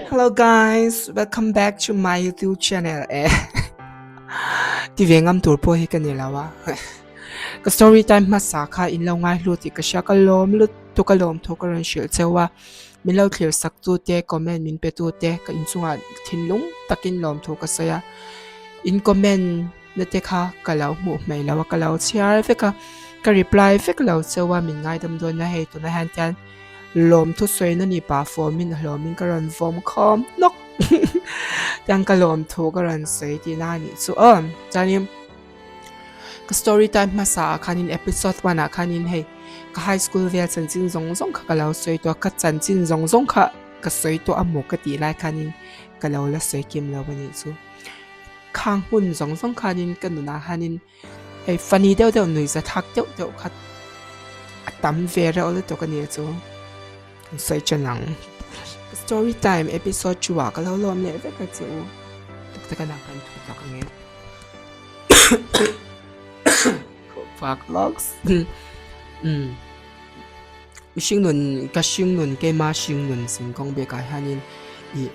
Hello guys, welcome back to my YouTube channel. Ti ve ngam tur po hi kanilawa. Ka story time masaka in lo ngai lu ti ka sha ka lom lu to ka lom tho ka ran shil chewa. Min lo clear sak tu te comment min pe tu te ka in chunga thinlung takin lom tho ka saya. In comment na te kha ka lo mu mai lawa ka lo share fe ka reply fe ka lo chewa min ngai dam don na he to na han tian lom thu soi na ni pa form min hlom min ka ran form khom nok tang ka lom thu ka ran sei ti na ni chu chani ka story time ma sa khanin episode 1 a khanin hei ka high school vel chan chin zong zong kha ka lo soi to ka chan chin zong zong kha ka soi to amu ka ti lai khanin ka lo la soi kim lo bani chu khang hun zong zong khanin ka nu na hanin hei funny deu deu nui za thak deu deu kha tam ve ra ol to ka ni chu soi chanang story time episode 2 ka lo lom le ve ka chu tak ka na kan thu ta ka nge fuck logs mishing nun ka shing nun ke ma shing nun sing kong be ka hanin I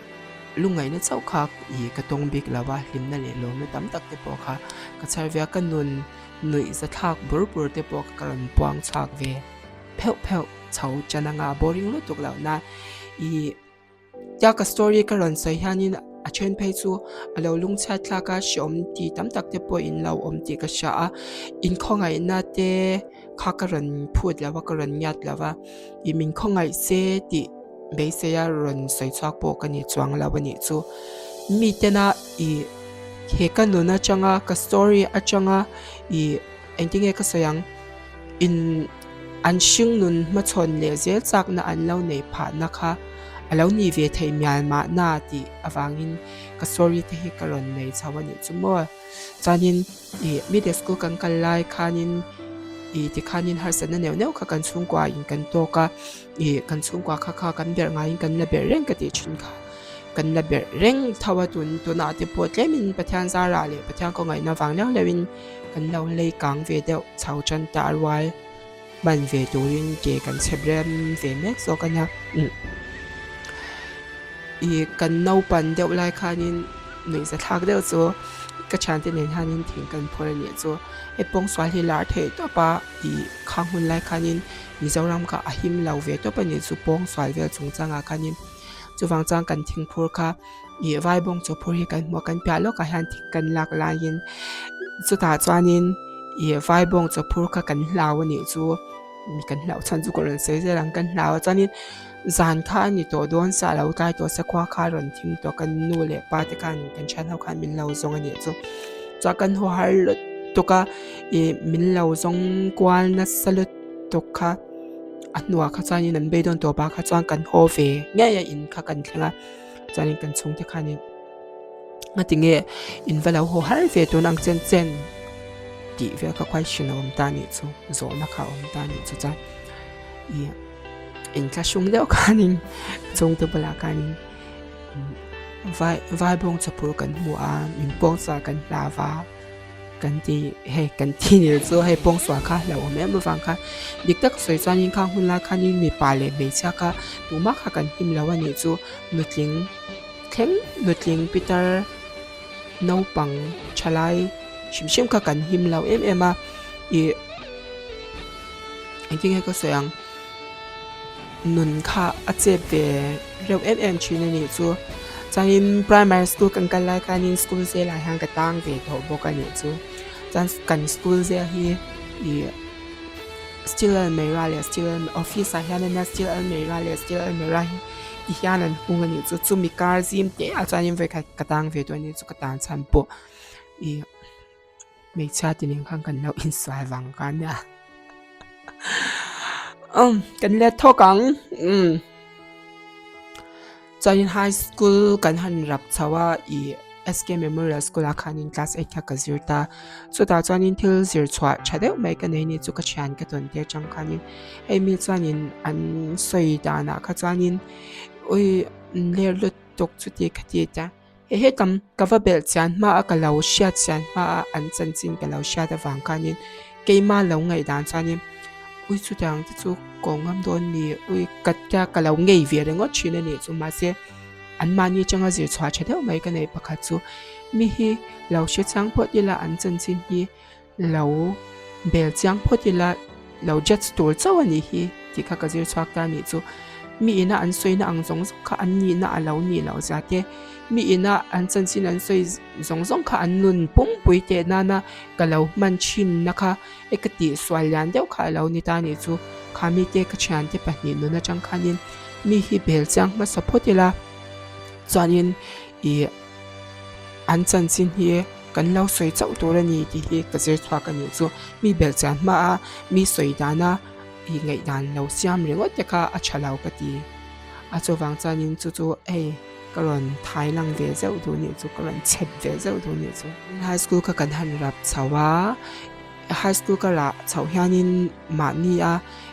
lungai na chau khak I ka tong bik lawa lim na le lom na tam tak te po kha ka charvia ka nun nui za thak bur bur te po ka ran puang chak ve pheu pheu chau chananga boring lu tuk law na I ya ka story ka ron sai hanin a chen phei chu alo lung chat thla ka shom ti tam tak te po in law om ti ka sha a in khongai na te kha ka ran phut lawa ka ran nyat lawa I min khongai se ti be se ya ron sai chak po ka ni chuang lawa ni chu mi te na I he ka nu na changa ka story a changa I ending e ka sayang in an shing nun ma chon le zel chak na an lo nei pha na kha alo ni ve thei myal ma na ti awangin ka story te hi karon nei chawani chumo chanin I middle school kan kalai khanin I ti khanin har san na neu kha kan chung kwa in kan to ka I kan chung kwa kha kha kan ber ngai kan la ber reng ka ti chin kha kan la ber reng thawa tun to na ti pot le min pathian zara le pathian ko ngai na wang lang lewin kan lo lei kang ve deuh chau chan tar wal ban ve turin ke kan chebrem ve mek so kanya I kan nau pan deuh lai khanin nui za thak deuh chu ka chan te nen hanin thing kan phor ni chu e pong swal hi lar thei to pa I khang hun lai khanin mizoram ka ahim lau ve to pa ni chu pong swal vel chung changa khanin chu wang chang kan thing phur kha I vai bong chu phur hi kan mo kan pya lo ka han thik kan lak la yin chu ta chuanin I vai bong chu phur kha kan hlaw ni chu mi kan hlaw chan chu ko ron sei ze lang kan hlaw chanin zan kha ni to don sa lo kai to sa kwa kha ron thing to kan nu le pa te kan chan ho khan min lo zong ani chu cha kan ho har to ka I min lo zong kwal na salut to kha anwa kha chanin an be don to ba kha chang kan ho ve nge ya in kha kan thlenga chanin kan chung te kha ni ngatinge in valo ho har ve to nang chen chen ti ve ka question om ta ni chu zo na kha om ta ni chu cha I in ka shung deuh khanin chung te bala khanin vai bong chapur kan mu a min pong sa kan lava kan ti he kan ti ni chu he pong swa kha la om em wang kha dik tak soi chanin khang hun la khanin mi pa le be cha ka tu ma kha kan him lawa ni chu nutling peter no pang chalai shim kha kan him law em a I think he ko soyang nun kha a che ve reu em chin ni chu changin primary school kan kalai khanin school se lai hang ka tang ve tho bo ka ni chu chan kan school se hi I still almera le still office a hian na still almera le still almera hi I hian an hung ani chu mi kar zim te a chanin ve ka tang ve to ni chu ka tan chan po I me cha tin khang kan lo in swai wang kan ya kan le thokang chain high school kan han rap chawa I SK Memorial School a khanin class 8 kha ka zirta chu ta chanin thil zir chwa chadeu mai ka nei ni chu ka chan ka ton te chang khanin ei mi chanin an soi da na kha chanin oi ler lut tok chu ti khati ta he kam cover belt chan ma a ka lo shat chan ma an chan chin ka lo shat awang khanin keima lo ngai dan chanin ui chu tang te chu kong am don ni ui kat ka kalau ngei ve re ngot chine ni chu ma se an mani changa zir chwa chadeu mai ka nei pakhat chu mi hi lo she chang photila an chan chin hi lo bel chang photila lo jet store chawani hi ti kha ka zir chwak ta ni chu mi ina an soina ang zong kha an ni na alo ni lo za te mi ina an chan chin an soi zong kha an nun pung pui te na na kalau man chin na kha ekati swal yan deuh kha lo ni ta ni chu kha mi te ka chan te pahni nu na chang khanin mi hi bel chang ma sapotila chuanin I an chan chin hi kan lo soi chau tur ani ti hi ka zir chhuak ani chu mi bel chan ma a mi soi dana I ngai dan lo siam ringot te kha a chalau ka ti a chu wang chanin chu ei karon thai lang ve zau tu ni chu karon chet ve zau tu ni chu high school ka kan han rap chawa high school ka la chau hianin ma ni a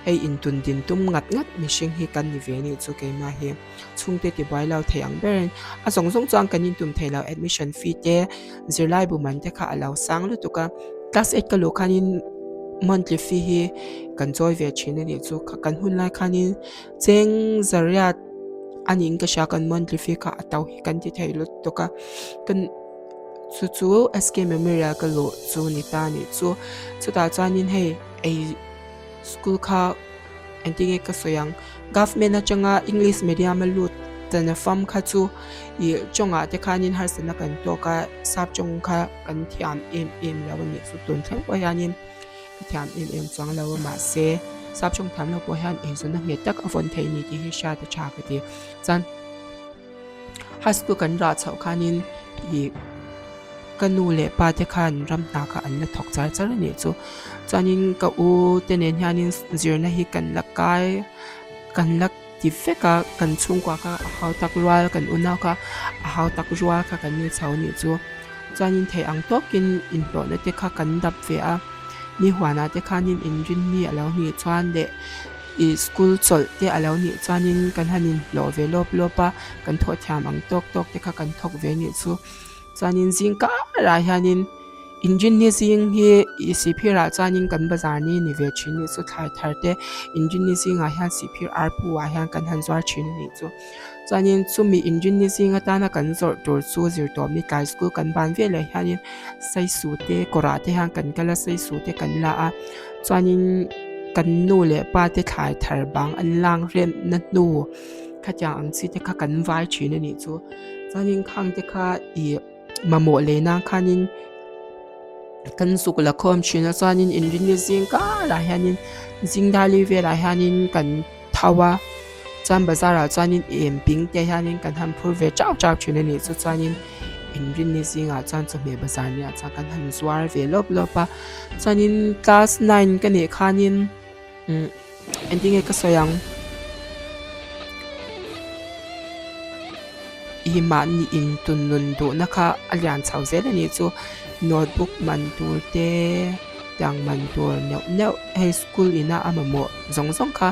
ei in tun din tum ngat mi hring hi kan ni ve ni chu ke ma hi chungte ti bai lo theiang beren a zong chang kan in tum theilo admission fee te zirlai bu man te kha alo sang lu tuka class 8 ka lo khanin monthly fee hi kan joy ve chhin ni chu kan hun lai khanin cheng zariat aning ka sha kan monthly fee ka atau hi kan ti theilo tuka kan chu SK memorial ka lo chu ni ta ni chu ta chanin hei ei school kha anting ka soyang government na changa English medium lut tan fam kha chu I chonga te khanin har sana kan to ka sap chong kha kan thiam em law ni su tun thang po yanin thiam em chang law ma se sap chong tham lo po han e zuna me tak avon thei ni ti he sha ta cha ka ti chan high school kan ra chau khanin I kanu le pa te khan ram na ka an la thok char char ni chu chanin ka u te nen hianin zir na hi kan la kai kan lak ti feka kan chung kwa ka hau tak rual kan unaw ka hau tak rual ka kan ni chau ni chu chanin thei ang tokin in to na te kha kan dap ve a ni hwana te khanin injin ni alo ni chuan de I school chol te alo ni chanin kan hanin lo ve lopa kan tho thiam ang tok te kha kan thok ve ni chu chanin jing ka ra hianin engine ni sing hi CP ra chanin kan bazar ni ve chin ni chu thai thar te engine ni sing a hian CP ar pu a hian kan han zwar chin ni chu chanin chumi engine ni sing ata na kan zor tur chu zir tom ni kai school kan ban ve le hianin sai su te kora te han kan kala sai su te kan la a chanin kan nu le pa te thai thar bang an lang rem na nu kha chang ang chi te kha kan vai chin ni chu chanin khang te kha I mamo le na khanin kan sukula khom china chanin engineer sing ka la hianin jingdali ve la hianin kan thawa chan bazara chanin em ping te hianin kan ham phur ve chau china ni chu chanin engineer sing a chan chu me bazar ni a cha kan han zwar ve lopa chanin class 9 ka ne khanin ending ka soyang I man ni in tun nun do na kha alian chau zel ani chu notebook man tur te dang man tur no high school ina amamo zong kha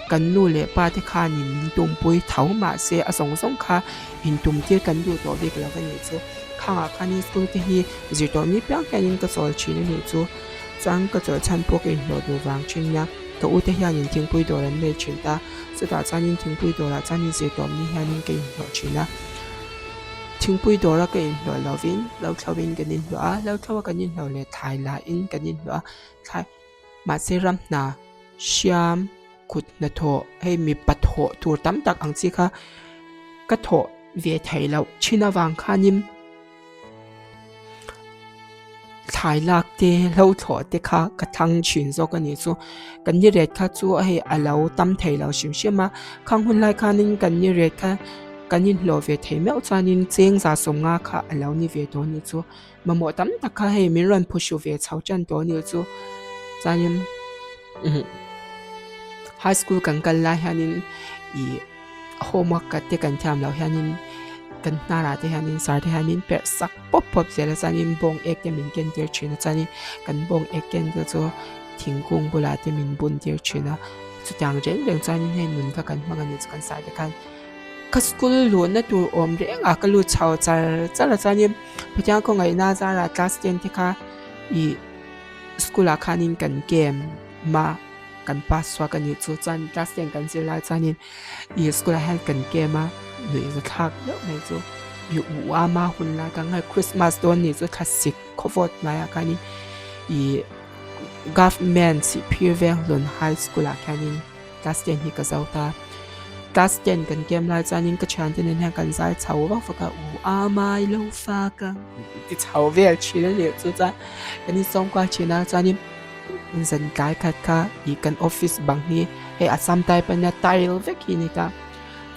kan nu le pa te kha nin tum pui thau ma se a zong kha in tum te kan du to bik la ni chu khanga khani school te hi ji to mi pyang kanin ka sol chin ni chu chang ka cho chan pok in lo du wang chin ya to u te hianin thing pui do ran me chin ta chu ta chanin thing pui do la chanin ji to mi hianin ke lo china thing pui do ra ke in lo lovin kan in lo a lo thawa kan in lo le thai la in kan in lo thai ma se ram na siam kut na tho hei mi patho tur tam tak ang chi kha ka tho ve thai lo china wang khanim thai lak te lo tho te kha ka thang chin zo ka ni chu kan ni ret kha chu hei alo tam thai lo shim ma khang hun lai khanin kan ni ret kha kanin lo ve thei meu chanin cheng za som nga kha alo ni ve to ni chu mamo tam tak kha hei min ran phushu ve chau chan to ni chu chanin high school kan kal la hanin I homework ka te kan tham lo hanin kan nara te hanin sar te hanin per sak pop zela chanin bong ek te min ken ter china chanin kan bong ek ken te chu thingkung bula te min bun ter china chu tang reng chanin hei nun ka kan mangani kan sa te kan ka school lo na tur om reng a ka lu chau char chanin phyang ko ngai na za ra class 10 te kha I school a khanin kan game ma กันปัสสาวะกันอยู่จุดจันรัสเซนกันสิลาจันนี่อีสกุลาแฮนกันเกมาหรือจะทักเยอะไหมจุอยู่ว่ามาหุ่นละกันให้คริสต์มาสโดนนี่จุคลาสสิกคอฟอร์ดมาอะกันนี่อีgovernment สิพิเวงลุนไฮสคูลอะกันนี่รัสเซนฮิกาเจ้าตารัสเซนกันเกมลาจันนี่ก็ชันที่นั่นแห่กันใจชาวว่าฟักว่ามาโลฟักที่ชาวเวลชีนั่นเลยจุดจันกันนี่ส่งกว่าชีน่าจันนี่สันกายคัดค่ะอีกันออฟฟิศบางทีให้อาสัมไตเป็นเนี่ยไตล์เวกินี่ตา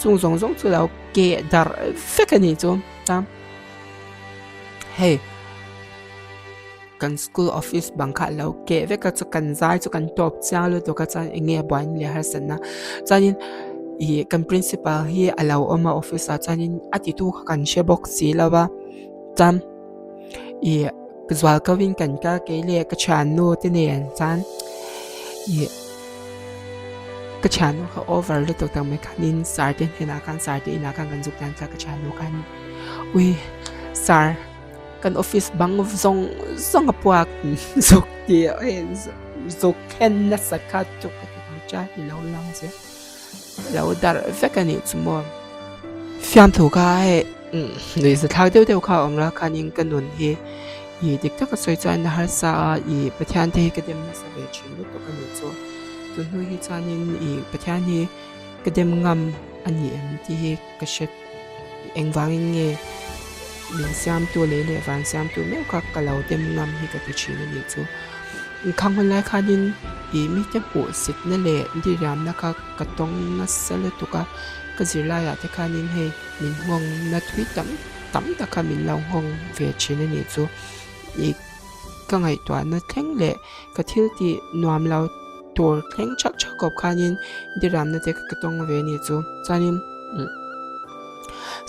จงจุดเราเกะดาร์เวกินี่จุดตามเฮ้กันสกูลออฟฟิศบางค่ะเราเกะเวกจุกันใจจุกันตบจ้าเลยตัวกันจะเงี้ยบ่อยเลยฮะสันนะจันนี่อีกัน principal ฮีเราออกมาออฟฟิศจันนี่อาทิตย์ทุกกันเชบ็อกซี่แล้วว่าจำอีก็จะก็วิ่งกันก็เกลี่ยก็ชานโน่ที่เนี่ยจันก็ชานโน่เขา over เลยตัวต่างไม่คันนินสารเดินเห็นอาการสารเดินอาการกันจุกจันก็ชานโน่กันวิสารกันออฟฟิศบางส่งกับพวกจุกเดียวจุกแค่นักสักการจุกที่เขาใจเราลังเสียเราดัดเฟกันนี่จุ่มฟิล์มถูกก็ให้หรือสุดท้ายเดี๋ยวเขาออกมาคันยิงกันหนุนที่อีเด็กที่ก็สวยใจนะฮะสาอีประเทศที่ก็เดิมสบายชิลุตัวกันอยู่ตัวตัวนู้นที่จานินอีประเทศที่ก็เดิมงามอันนี้ที่ก็เช็ดเองวางเงี้ยมีสามตัวเลยเนี่ยวางสามตัวไม่ก็กเราเดิมงามที่ก็ตัวชิลุอยู่ตัวครั้งวันแรกคันยินอีมีแต่ปวดสิทธิ์นั่นแหละที่รำนะคะก็ต้องนัดเสร็จตัวก็จะไล่อาที่คันยินให้มินห่วงนัดทวิตตั้มตะคามินเราห่วงเวชินนี่ตัวอีกก็ไงตัวนั้นแข็งเละก็ที่ที่นวมเราตัวแข็งชักกับคันยินที่รำนั่นเด็กก็ต้องเวนี่จูจานิม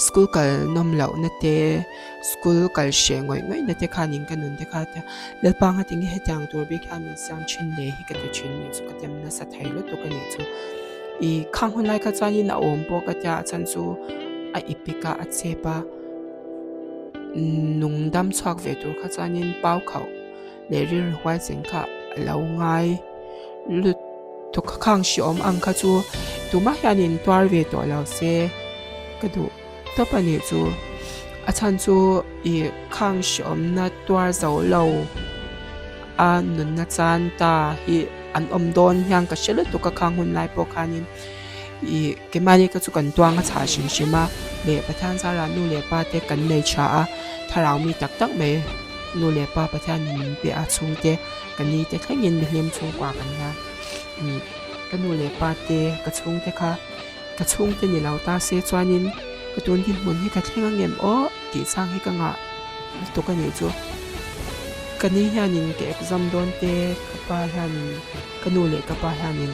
สกูลกันนมเหล่านั่นเด็กสกูลกันเชียงไว้นั่นเด็กคันยินกันนั่นเด็กค่ะแต่เลือดปังที่นี่ให้จังตัวบิ๊กคันยินสามชิ้นเลยให้กันชิ้นนี่จูก็เต็มน่าสะท้ายรถตัวกันนี่จูอีข้างคนไรก็จานินเอาอมปกติฉันจูอีพิกาอัดเสบะนุ่งดำชอกเวตัวข้าจานินเป้าเขาเลริรไว้เสียงค่ะเราง่ายลุดทุกข้างชิอมอังข้าจูตัวมายันินตัวเวตัวเราเสกระดูตัวปนิจูอาจารย์จูอีข้างชิอมนัดตัวเจ้าเรานุนนัดจันตาฮีอันอมโดนยังกระเชลตุกข้างหุ่นลายโปคานินอีเกมานี่ก็จุกันตัวงาชาชิมชิมาเละประธานซาลานูเละป้าเตกันในชาถ้าเรามีตักเมนูเละป้าประธานนินเปียชุงเตกันนี้จะแค่ยินเลี้ยมชงกว่ากันนะกันนูเละป้าเตกระชุงเตค่ะกระชุงเตนี่เราตาเสียจวนินกระตุ้นดินมุนให้กระแทงเงียบโอ้ตีสร้างให้กังอ่ะตัวกันอยู่จูกันนี้ฮานินเก็บซัมโดนเตกับป้าฮานินกันนูเละกับป้าฮานิน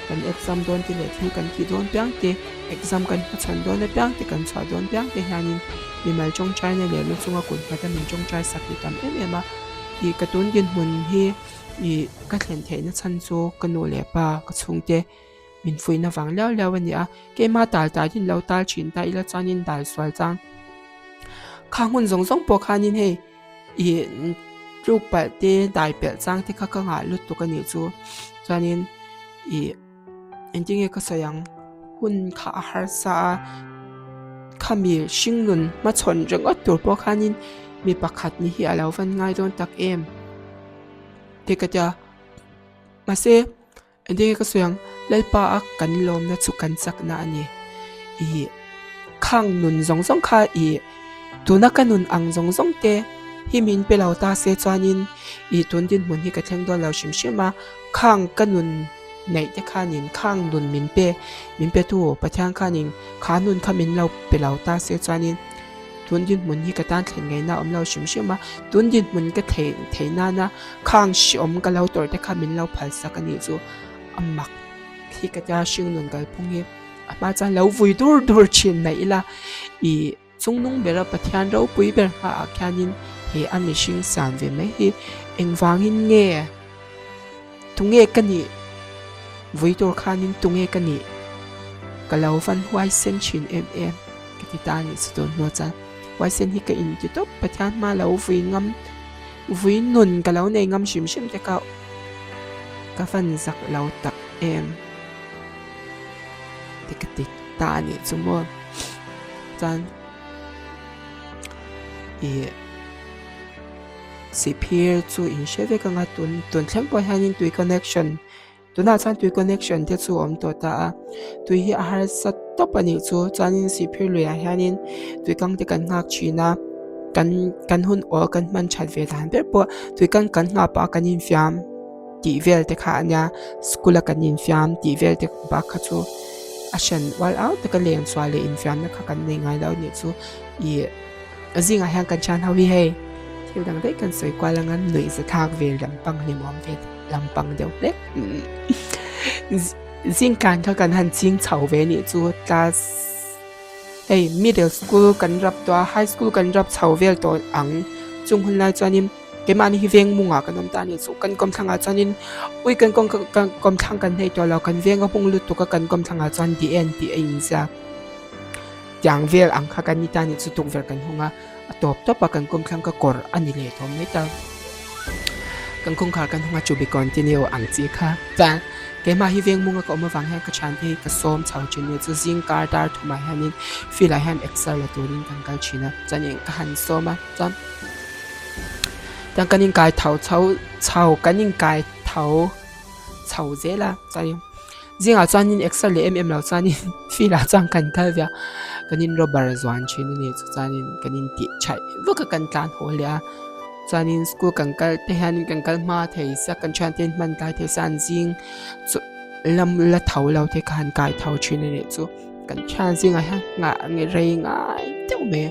กันเอ็กซัมโดนที่เลที่กันที่โดนเปียงเตเอ็กซัมกันพัชนโดนเปียงเตกันชาโดนเปียงเตฮานินมีมาจงใจในเหลือลูกสงกุลพัฒมินจงใจสักดิตามมาอีกระตุ้นยืนหุ่นที่อีกระเทียนเทนชันโซกันโนเล่ปากระชงเตมินฟุยนฟังแล้ววันนี้เกมาตายที่เราตายชินตายละจานินตายสวยจังข้างหุ่นส่งปกานินให้อีรูปแบบเตตายเปียจังที่ข้างหาลุดตัวกันอยู่จูจานินอีจริงๆก็สยังหุ่นขาหาซาข้ามีชิงลุนมาชนจังก็ตัวพวกข้านินมีปากขัดนี่เหี่ยแล้วฟันง่ายโดนตักเอ็มเด็กก็จะมาเซ่เด็กก็สยังเล่ปากกันลมนัดสุกันสักนานี่อีข้างนุนสองข้าอีตัวนักกันนุนอังสองเตฮิมินเปล่าตาเซจานินอีตัวดินเหมือนที่กระเทงโดนเราชิมมาข้างกันนุนในแต่ข้านินข้างนุนมินเปตัวประทางข้านินขานุนข้ามินเราเปล่าตาเสียจานินตุนยินเหมือนที่กระต้านเห็นไงนะเราชิมมาตุนยินเหมือนกระเทน่านะข้างชิอมกับเราตัวแต่ข้ามินเราพัลสักกันนี่จูมักที่กระจาชิงนุนกับพงเอมาจากเราวุยดูชินไหนล่ะอีจงนุ่งเบลประทานเราปุยเบลหาแค่นินเฮอันมิชิงสามเวไม่เฮเอ็งวางหินเงี้ยทุงเงี้ยกันนี่วิตัวข้านินตุงเอกันนี่ก็เราฟันไว้เส้นชินกติตานี่สุดโนจันไว้เส้นที่ก็อินจุดตัวประทานมาเราวิงำวินุนก็เราในงำชิมแต่ก็ฟันสักเราตัก em thì cái tịch ta ni chu mo chan i CPR chu in sheve ka nga tun thlem po hanin tui connection tuna chan tui connection te chu om to ta tui hi a har sat top ani chu chanin CPR lui a hanin tui kang te kan ngak china kan hun o kan man chat ve dan ber po tui kan nga pa kan in fiam ti vel te kha anya school a kan in fiam ti vel te ba kha chu a shan wal out te kan len swale in fiam na kha kan nei ngai lo ni chu i azinga hang kan chan hawi he thiu dang dei kan soi kwa langan lui za thak vel lampang ni mom ve lampang deuh lek zing kan kha kan han ching chau ve ni chu class hey middle school kan rap to high school kan rap chau vel to ang chung hun lai chanim ke mani hi veng munga kan om ta ni chu kan kom thanga chanin ui kan kom thang kan nei to lo kan venga pung lut to ka kan kom thanga chan di en ti ein za yang vel ang kha kan ni ta ni chu tuk vel kan hunga top pa kan kom thang ka kor ani le thom nei ta kan kong khar kan hunga chu be continue ang chi kha ta ke ma hi veng munga ko ma wang ha ka chan the ka som chau chin ni chu jing kar dar thuma hanin feel I han excel la turin kan kal china chanin ka han soma cham tang kanin kai chau kanin kai chau zela chai jing a chanin excel le mm lo chanin feel a chang kan kal vya kanin robar zwan chin ni chu chanin kanin ti chai vaka kan tlan ho le chanin school kan kal te hanin kan kal ma thei sa kan chan ten man tai the san jing chu lam la thau lo the kan kai thau chin ni chu kan chan jing a ha nga nge rei nga te me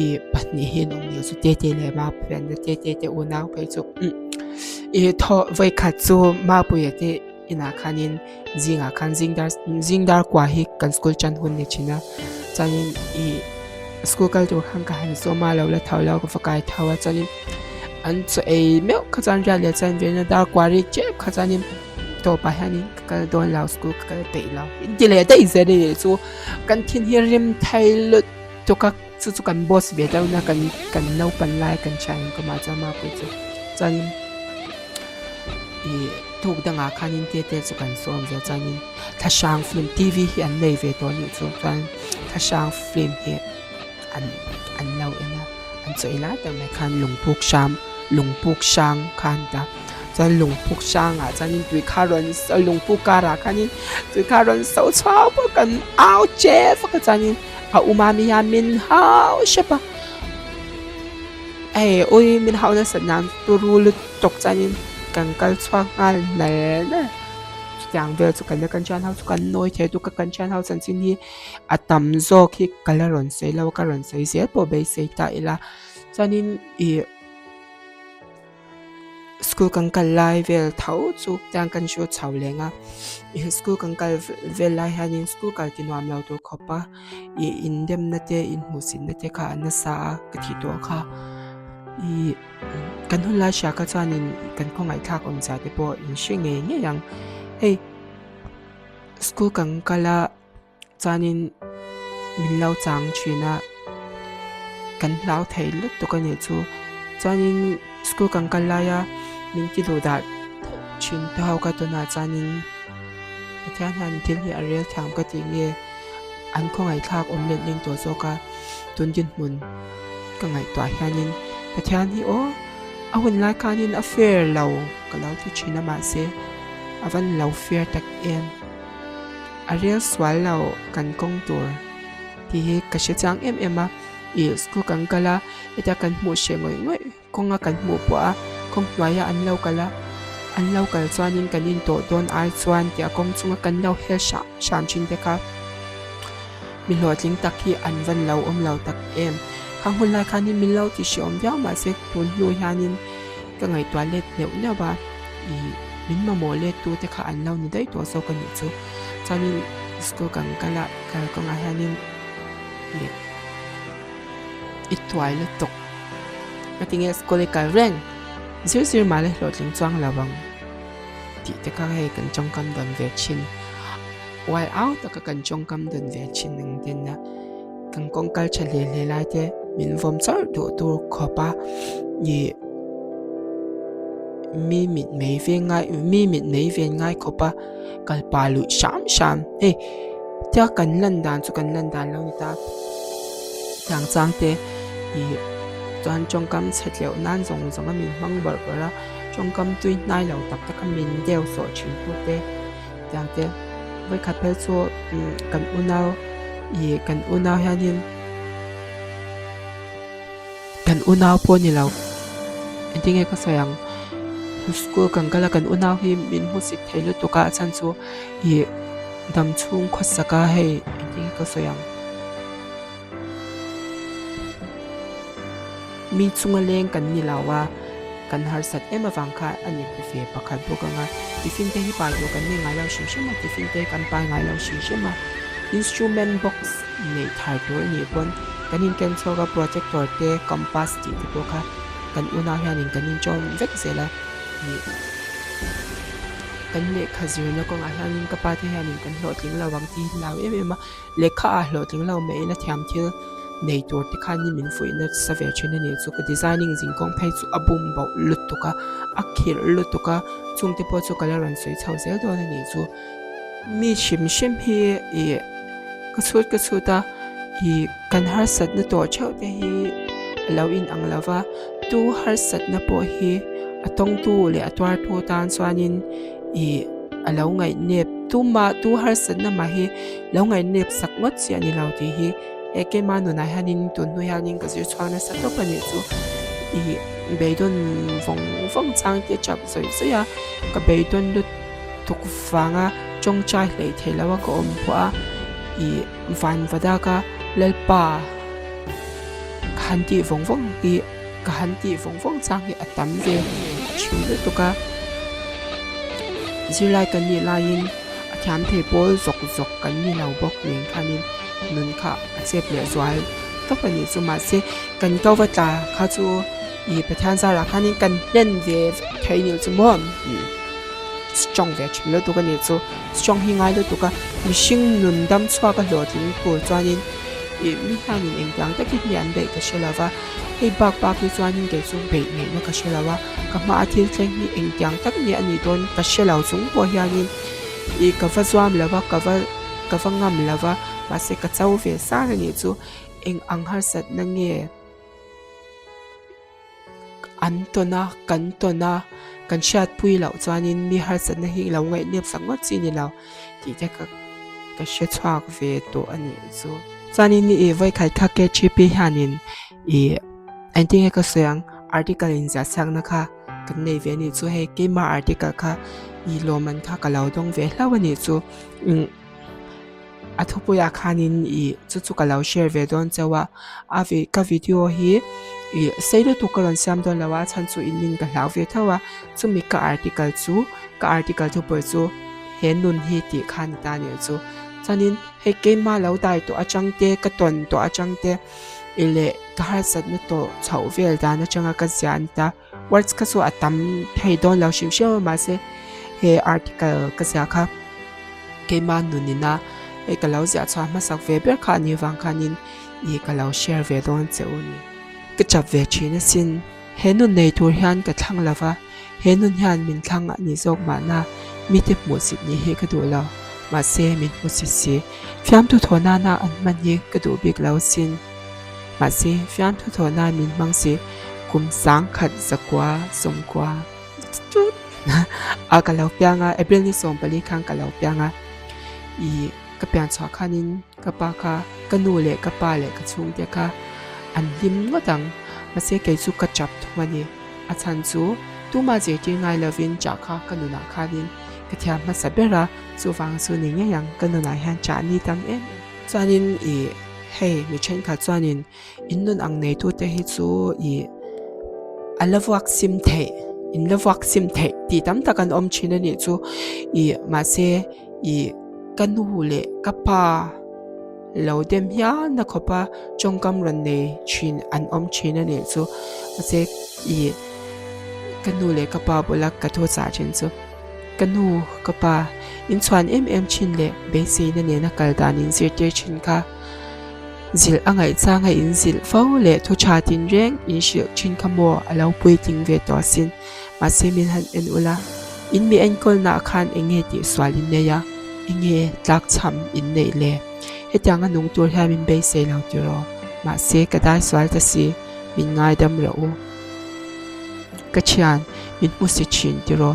i patni hin om ni chu te le ma pen te unau pe chu i tho vai kha chu ma pu ye te ina khanin jinga khan jingdar kwa hi kan school chan hun ni china chanin i school kal to khang ka han so ma lo la thau lo ko fakai thawa chanin an chu e me kha chan ra le chan ve na dar kwa ri che kha chanin to pa hani ka don lao school ka pe lao di le dai ze de chu kan thin hi rim thai lut to ka chu kan boss ve dau na kan no pan lai kan chan ko ma cha ma pu chu chanin i thuk danga khanin te chu kan som ve chanin tha shang film TV hi an nei ve to ni chu chan tha shang film hi an lau ena an choi la ta mai khan lungpuk shang khan ta chan lungpuk shang a chanin tui kharon lungpuk kara khanin tui kharon so chau pa kan au che fa ka chanin a umami ya min hau shapa ai oi min hau na sanam turul tok chanin kan kal chwa ngal na yang vel chu kan chan hau chu kan noi the tu ka kan chan hau chan chin hi atam zo khi kalaron sei lo ka ron sei se po be sei ta ila chanin i school kan kal lai vel thau chu tang kan shu chau lenga i school kan kal vel lai hanin school kal ki nuam lo to khopa i indem na te in musin na te kha na sa ka thi to kha i kan hun la sha ka chanin kan khongai thak om cha te po in shinge nge yang hey school kan kala chanin min lau chang china kan lau thei lut to kan ne chu chanin school kan kala ya min ki lo da chin ta hau ka to na chanin pathian han til hi arel tham ka ti nge an khongai thak om len ling to so ka tun jin mun ka ngai to hianin pathian hi o awun lai kanin affair lau ka lau tu china ma se avan lau fear tak em ariel swal lau kan kong tur ti ka she chang em a i school kan kala eta kan mu she ngoi konga kan mu po a kong waya an lau kal chuanin kanin to don ai chuan ti a kong chunga kan lau he sham chin te ka mi lo tling tak hi an van lau om lau tak em khang hun lai khanin min lau ti shom ya ma se tun lu hanin ka ngai toilet neu na ba i min ma mole tu te kha an lau ni dai to so kan ni chu chanin school kan kala kal ko nga hanin i toilet tok ating school ka reng sir ma le lo tling chuang lawang ti te ka he kan chong kam don ve chin while out ka kan chong kam don ve chin ning den na kan kong kal chale le lai te min vom char do tu khopa mi mit nei ve ngai khopa kalpa lu sham tia kan lan dan lo ni ta tang chang te i chuan chongkam chethleuh nan zong a min hmang bar bara chongkam tui nai lo tak tak a min deuh saw thin tu te tang te voi khat pel chu kan unau hianin kan unau po ni lo ending ka sayang school kan kala kan unau hi min hu sik theilu tuka chan chu i dam chung khosaka hei ending ka sayang mi chunga leng kan ni lawa kan har sat ema wangkha ani pe fe pakhat bokanga tifin te hi pa yo kan ni ngai lo shima tifin te kan pa ngai lo shima instrument box nei thar to ni pon kanin ken choga projector te compass ti to kha kan una hianin kanin chon vek zela ni kan le khazir na ko nga hianin ka pa te hianin kan lo ting lawang ti law em lekha a lo ting law me na thiam thil nei tur te khan ni min foi na save chine ne chu ka designing jing kong phei chu abum bo lutuka akhir lutuka chungte po chu color an soi chau zel do ni chu mi shim hi e ka chuta i kan har sat na to chau te hi lo in ang lava tu har sat na po hi atong tu le atwar thu tan chuanin i alo ngai nep tu har sat na ma hi lo ngai nep sak ngot chi ani lo ti hi eke manu na hanin tun nu hanin ka zir chwana sa to pani chu i beidon vong chang te chap soi ya ka beidon lu tuk fanga chong chai lei thelawa ko om phwa i van vada ka lelpa khanti vong i ka hanti vong chang hi atam ve chulu to ka zilai kan ni lain athyam the bol zok kan ni lau bok ning khanin nun kha chep le zwal to pani chu ma se kan kawata kha chu i pathan sa ra khanin kan len ve thai ni chu mom strong ve chilo to ka ni chu strong hi ngai lo to ka mishing nun dam chwa ka lo tin ko chuanin i mi hanin engkang ta ki lian be ka shelawa ei bak ki chuanin ke chu be nei na ka shelawa ka ma athil thleng ni engkang tak ni ani don ka shelau chung po hianin i ka fa zwam lawa ka fa ngam lawa ma se ka chau ve sa ni chu eng ang har sat na nge antona kan shat pui lau chuanin mi har sat na hi lo ngai nep sang ngot chi ni lau ti te ka she chhuak ve to ani chu chuanin ni e voi khai kha ke chi pi hanin i anting ka sayang article in za sang na kha kan nei ve ni chu he ke ma article kha i lo man kha ka lau dong ve hlawani chu athupuya khanin i chu ka lau share ve don chawa avi ka video hi i seiro tu karon sam don lawa chan chu in ka lau ve thawa chu mi ka article thu por chu he nun hi ti khan ta ne chu chanin he ke ma lau dai to achang te ka ton to achang te ile ka har sat na to chau vel da na changa ka zian ta words ka chu atam thei don lau shim ma se he article ka sia kha ke ma nunina e ka lau zia chwa ma sak ve ber kha ni wang khanin i ka lau share ve don cheuni ka chap ve china sin he nun nei tur hian ka thlang lawa he nun hian min thlang ani zok ma na mi te mu sit ni he ka du la ma se min mu sit si fiam tu thona na an man hi ka du bik lau sin ma se fiam tu thona min mang se kum sang khat zakwa somkwa a ka lau pyanga april ni som pali khang ka lau pyanga i ka pian chwa khanin ka pa kha ka nu le ka pa le ka chung te kha an lim ngodang ma se ke chu ka chap thumani a chan chu tu ma je ti ngai lovin cha kha ka nu na khanin ka thia ma sabera chu wang su ni nge yang ka nu na han cha ni tam em chanin i hey mi chen kha chanin in nun ang nei tu te hi chu i alavak sim the in lavak sim the ti tam takan om china ni chu i ma se i kanu le kapa lo dem ya na khopa chongkam ran ne chin an om china ne chu ase i kanu le kapa bolak ka tho cha chen chu kanu kapa in chuan em chin le be se na ne na kal dan in zir te chin kha zil angai changai in zil fo le tho cha tin reng in shil chin khamo alo pui ting ve to sin mà xem mình han en ula in mi en kol na khan enge ti swalin ne ya enge tlak cham in nei le hetang anung tur ha min be se lau ti ro ma se ka dai swal ta si min ngai dam ro ka chian min mu si chin ti ro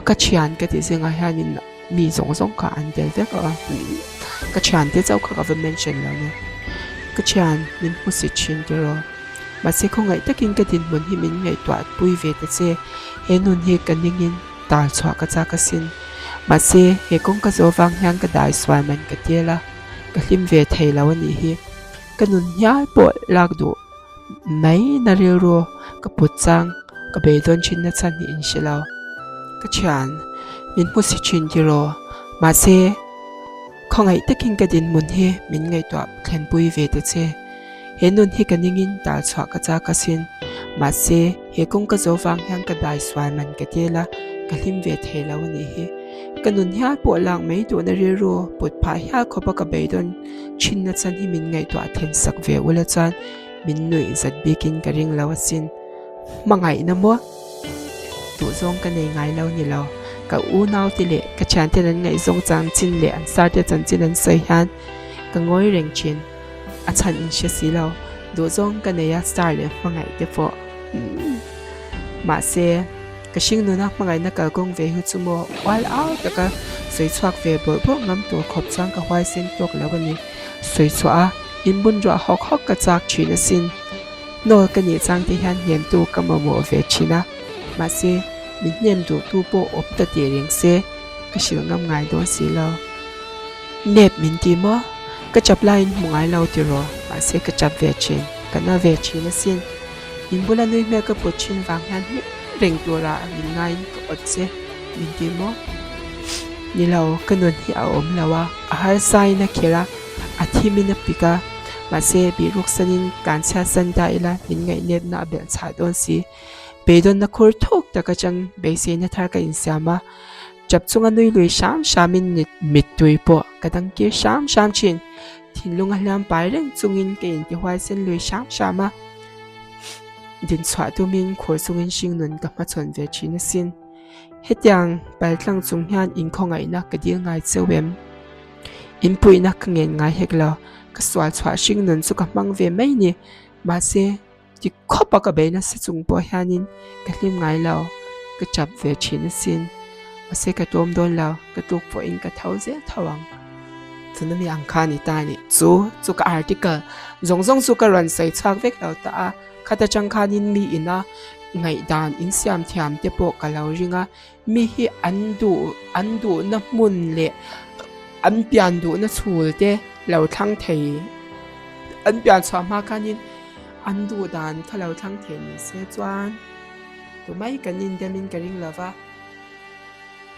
ka chian ka ti zinga hanin mi zong zong ka an del ve ka chian te chau ka government chen lo ne ka chian min mu si chin ti ro mà sẽ không ngại tất nhiên cái tin muốn hi mình ngày toát bùi về tất sẽ hệ nun hi cần những in đào xóa cái giá cái xin mà sẽ hệ cũng cái số vàng nhang cái đại xoài mình cái tia là cái lim về thầy là vấn hi cái nun nhá bộ lạc độ mấy na riêu ro cái bút trang cái bề đơn chín na chân hi in sẽ lao cái chán mình muốn sẽ chín đi rồi mà sẽ không ngại tất nhiên cái tin muốn hi mình ngày toát khen bùi về tất sẽ hệ nun hi cần những đào xóa cái giá cái xin mà sẽ hệ cũng cái số vàng nhang cái đại xoài mình cái tia là cái lim về thầy là vấn hi cái nun nhá bộ lạc mấy độ na riêu ro bút phải nhá có bao cái bề đơn chín na chân hi mình ngày toát thêm sắc về ula chân mình nuôi giật bikin cái ring lao xin mà ngày năm mua tụ zong cái này ngày lâu như lâu cái u nào thì lệ cái chán thì lần ngày zong trang chín lệ ăn sa thì chân chín lần say han cái ngồi rèn chín ăn chân in sẽ xí lâu tụ zong cái này star lệ mà ngày thì phò mà xe cái sinh nó nát mà ngày nó cái công về hút chung mua all out cái suy xoạc về bờ bờ ngắm tụ khop trang cái hoài sen tụ cái lâu cái này suy xoạc in bún rọ học học cái giác chuyện xin nô cái này trang thì hắn niệm tu cái mà mua về chín á mà xe mình niệm tu tu bộ ốp tất địa riêng xe cái sự ngâm ngài đó xí lâu nếp mình tìm á cái chập line một ngày lâu thì rồi mà xe cái chập về chín cái nào về chín á xin mình bữa nay mẹ cái bột chín vàng hắn rèn tu ra mình ngay cái ớt xe mình tìm á như lâu cái nón hi ôm lâu à hai sai na kia là thi mình pika mà sẽ bị rút sanin can cha san đại là những ngày nếp na bên trái đón si bên đón na khur thok ta cái chẳng bên xe na thar cái insama chập chung anh nuôi lười sam mình mít tuổi po cái đăng kia sam chín thì lung anh làm bài rèn chung in cái in thì hoài sen lười sam mà điện thoại tụi mình khur chung in sinh luận cái mà chọn về chín xin hết yang bài lăng chung hian in không ngày na cái điều ngày sâu em in bụi na cái nghen ngày hết lo cái xoa xoa sinh luận số cái mang về mấy nè mà sẽ chỉ khó bao cái bên nó sẽ chung bò hianin cái lim ngày lo cái chập về chín xin mà sẽ cái tôm đôn lo cái tuột phụ in cái thấu dễ thấu ang cho nên mình ăn khăn ta nè chú cái article rong chú cái lần sai chắc vết lo ta khát chẳng khăn in mi ina ngày đàn in xiêm thiam tiếp bộ cái lâu ringa mi hi ăn đủ nó mun lệ ăn bian đủ nó chul thế lâu thăng thầy ăn bian xóa ma cái in ăn đủ đàn thà lâu thăng thầy mình sẽ choan tụi mấy cái in đem in cái ring lava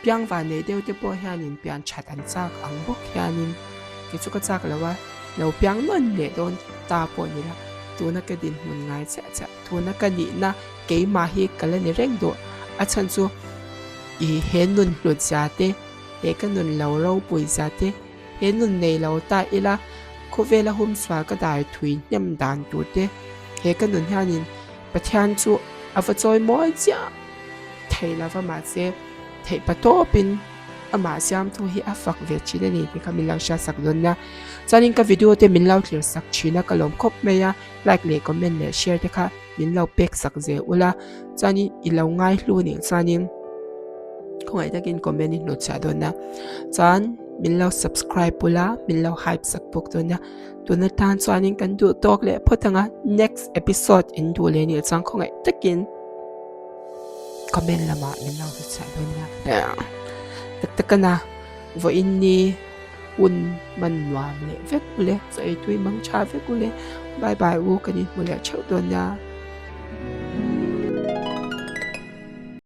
biang và này đều tiếp bộ hiền in bian chặt ăn chắc ăn bốc hiền in cái chỗ cái chắc lava lâu biang luôn lệ đón ta bộ như là tu na cái din mun ngai cha tu na cái ni na cái mà hi cái này rèn độ à chân chú ý hen nun lụt giá thế he cái nun lâu lâu bùi giá thế hen nun này lâu ta ila cô về là hôm xóa cái đại thủy nhâm đàn tụt thế he cái nun ha nín bắt thiên chú à vật chơi mỗi cha thầy là vật mà sẽ thầy bắt tổ pin à mà xem thu hi à phật về chỉ này thì cái mình làm sao sắc luôn nha cho nên cái video thì mình lau clear sắc chỉ là cái lòng khóc mày à like comment để share thì cả mình lau bек sắc dễ ula cho nên ilau ngay luôn nè cho nên không ai ta kinh comment in nốt trả đơn nha cho nên mình lau subscribe ula mình lau hype sắc bốc đơn nha tôi nói tan cho nên cầnดูtalk lệ phật thằng next episode inดูlên nè chẳng không ai ta kinh comment là mà mình lau trả đơn nha tất cả na với inni un man nuam le vek ule so ai tui mang cha vek ule bye bye wo kanin mule chau don ya